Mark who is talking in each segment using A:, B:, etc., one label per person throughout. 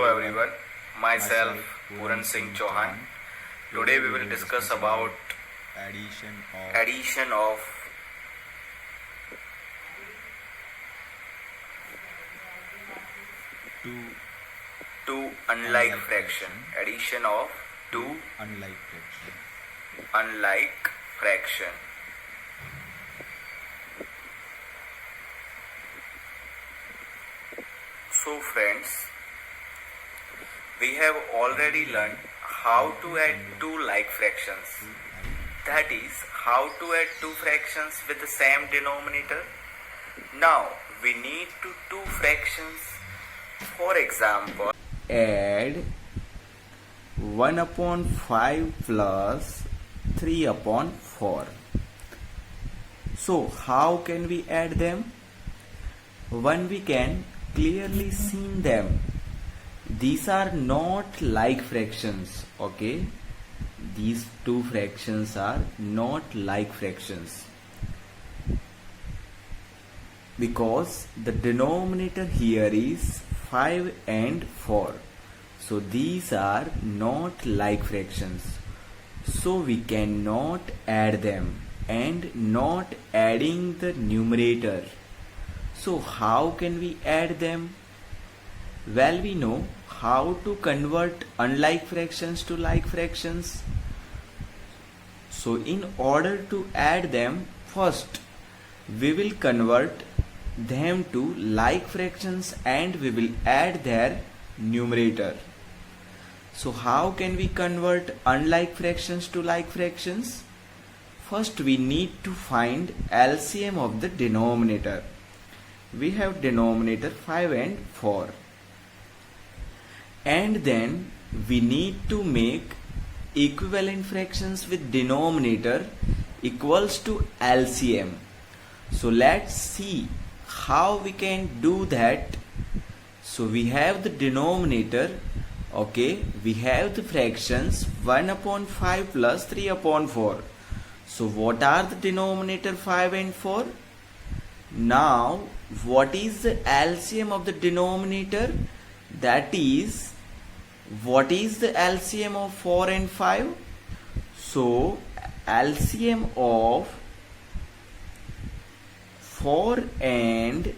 A: everyone, myself Puran Singh Chauhan. Today we will discuss about addition of two unlike fraction. Addition of two unlike fraction. So friends, we have already learned how to add two like fractions. That is, how to add two fractions with the same denominator. Now we need two fractions. For example, add 1 upon 5 plus 3 upon 4. So how can we add them? One, we can clearly see them. These are not like fractions, okay? These two fractions are not like fractions because the denominator here is 5 and 4. So these are not like fractions. So we cannot add them, and not adding the numerator. So how can we add them? Well, we know how to convert unlike fractions to like fractions. So in order to add them, first we will convert them to like fractions and we will add their numerator. So how can we convert unlike fractions to like fractions? First we need to find LCM of the denominator. We have denominator 5 and 4. And then we need to make equivalent fractions with denominator equals to LCM. So let's see how we can do that. So we have the denominator, okay, we have the fractions 1 upon 5 plus 3 upon 4. So what are the denominator 5 and 4? Now what is the LCM of the denominator? That is, what is the LCM of 4 and 5? So LCM of 4 and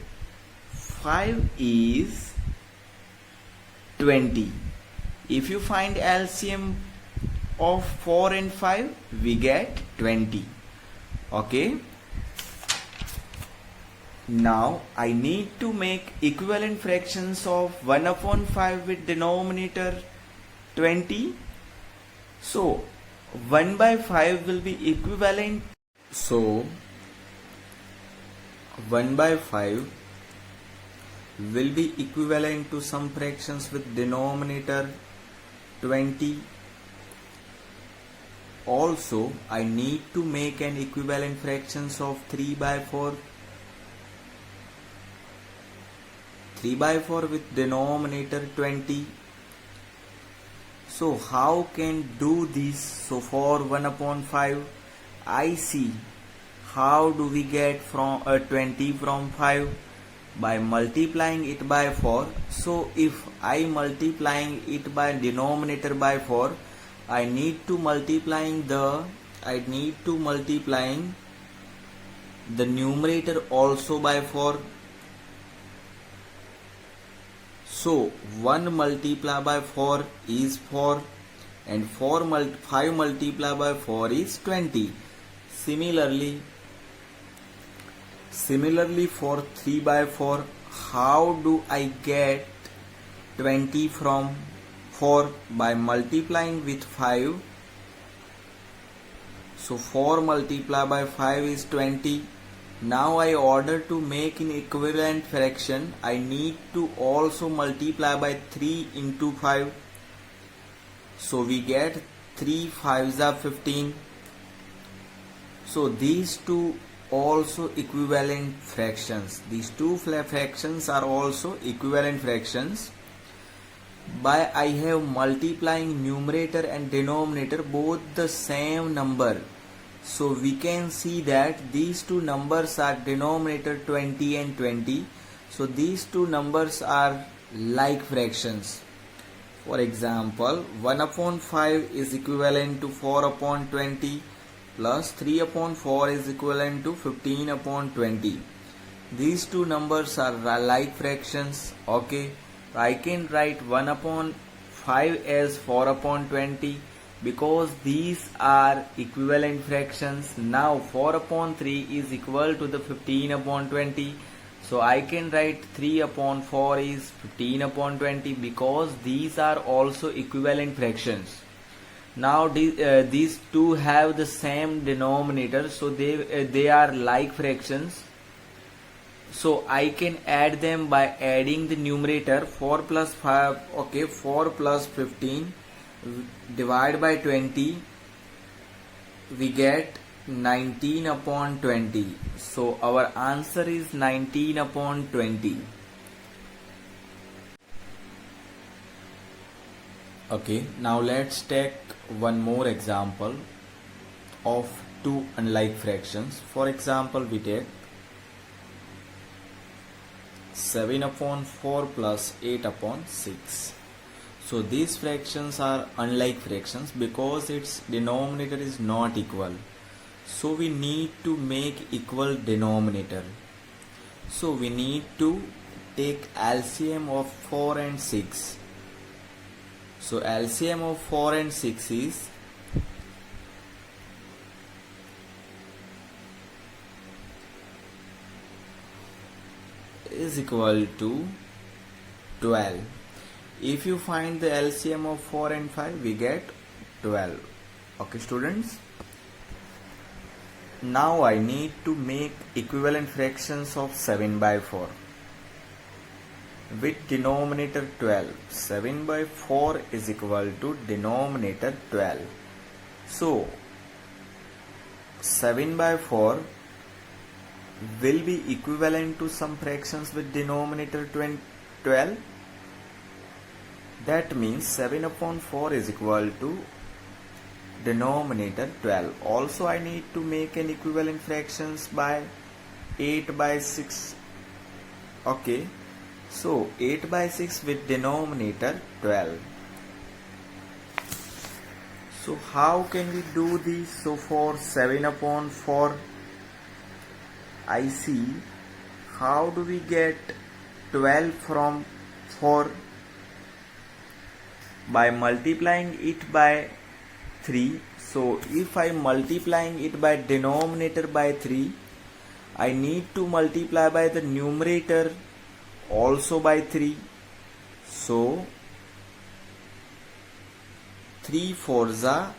A: 5 is 20. If you find LCM of 4 and 5, we get 20. Okay. Now I need to make equivalent fractions of 1 upon 5 with denominator 20. So 1 by 5 will be equivalent. So 1 by 5 will be equivalent to some fractions with denominator 20. Also I need to make an equivalent fractions of 3 by 4. 3 by 4 with denominator 20. So how can do this? So for 1 upon 5, I see how do we get from 20 from 5? By multiplying it by 4. So if I multiplying it by denominator by 4, I need to multiplying the numerator also by 4. So 1 multiplied by 4 is 4 and 5 multiplied by 4 is 20. Similarly for 3 by 4, how do I get 20 from 4? By multiplying with 5. So 4 multiplied by 5 is 20. Now I order to make an equivalent fraction, I need to also multiply by 3 into 5. So we get 3 5s are 15. So these two also equivalent fractions. These two fractions are also equivalent fractions. By I have multiplying numerator and denominator both the same number. So we can see that these two numbers are denominator 20 and 20. So these two numbers are like fractions. For example, 1 upon 5 is equivalent to 4 upon 20 plus 3 upon 4 is equivalent to 15 upon 20. These two numbers are like fractions. Okay, I can write 1 upon 5 as 4 upon 20 because these are equivalent fractions. Now 4 upon 3 is equal to the 15 upon 20. So I can write 3 upon 4 is 15 upon 20 because these are also equivalent fractions. Now these two have the same denominator, so they are like fractions. So I can add them by adding the numerator 4 plus 5, okay, 4 plus 15 divide by 20, we get 19 upon 20. So our answer is 19 upon 20. Okay, now let's take one more example of two unlike fractions. For example, we take 7 upon 4 plus 8 upon 6. So these fractions are unlike fractions because its denominator is not equal. So we need to make equal denominator. So we need to take LCM of 4 and 6. So LCM of 4 and 6 is equal to 12. If you find the LCM of 4 and 5, we get 12. Okay, students. Now I need to make equivalent fractions of 7 by 4 with denominator 12. 7 by 4 is equal to denominator 12. So 7 by 4 will be equivalent to some fractions with denominator 12. That means 7 upon 4 is equal to denominator 12. Also I need to make an equivalent fractions by 8 by 6. Okay, so 8 by 6 with denominator 12. So how can we do this? So for 7 upon 4, I see how do we get 12 from 4? By multiplying it by 3. So if I multiplying it by denominator by 3, I need to multiply by the numerator also by 3. So 3 4s are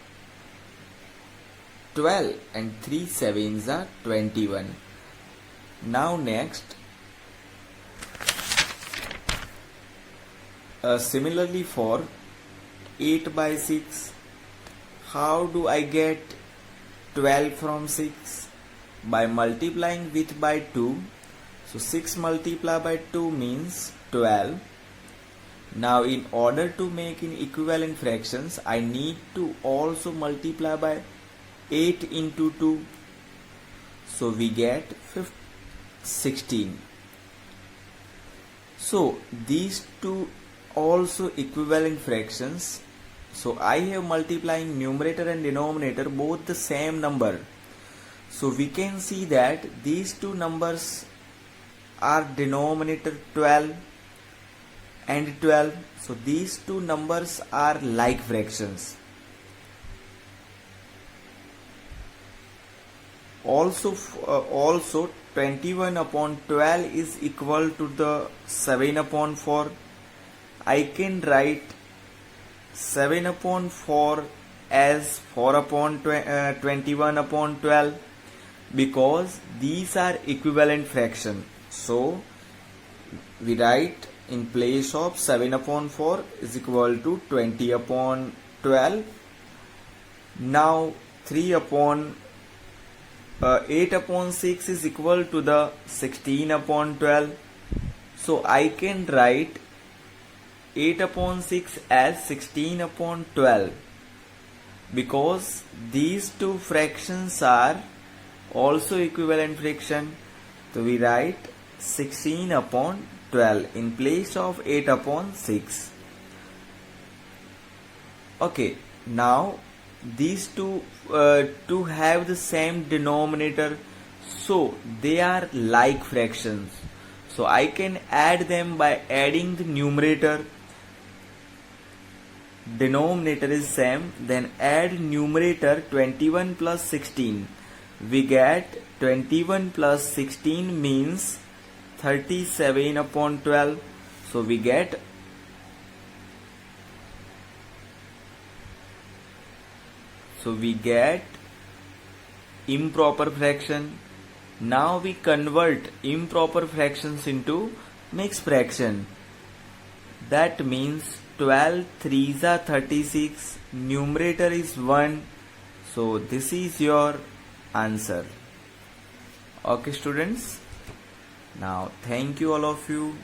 A: 12 and 3 7s are 21. Now next, similarly for 8 by 6, how do I get 12 from 6? By multiplying with by 2. So 6 multiplied by 2 means 12. Now in order to make in equivalent fractions, I need to also multiply by 8 into 2. So we get 16. So these two also equivalent fractions. So I have multiplying numerator and denominator both the same number. So we can see that these two numbers are denominator 12 and 12. So these two numbers are like fractions. Also 21 upon 12 is equal to the 7 upon 4. I can write 7 upon 4 as 4 upon 21 upon 12 because these are equivalent fraction. So we write in place of 7 upon 4 is equal to 20 upon 12. Now 3 upon 8 upon 6 is equal to the 16 upon 12. So I can write 8 upon 6 as 16 upon 12 because these two fractions are also equivalent fraction. So we write 16 upon 12 in place of 8 upon 6. Okay, now these two have the same denominator, so they are like fractions. So I can add them by adding the numerator. Denominator is same, then add numerator 21 plus 16. We get 21 plus 16 means 37 upon 12. So we get improper fraction. Now we convert improper fractions into mixed fraction. That means 12 3s are 36, numerator is 1. So this is your answer. Okay students, now thank you all of you.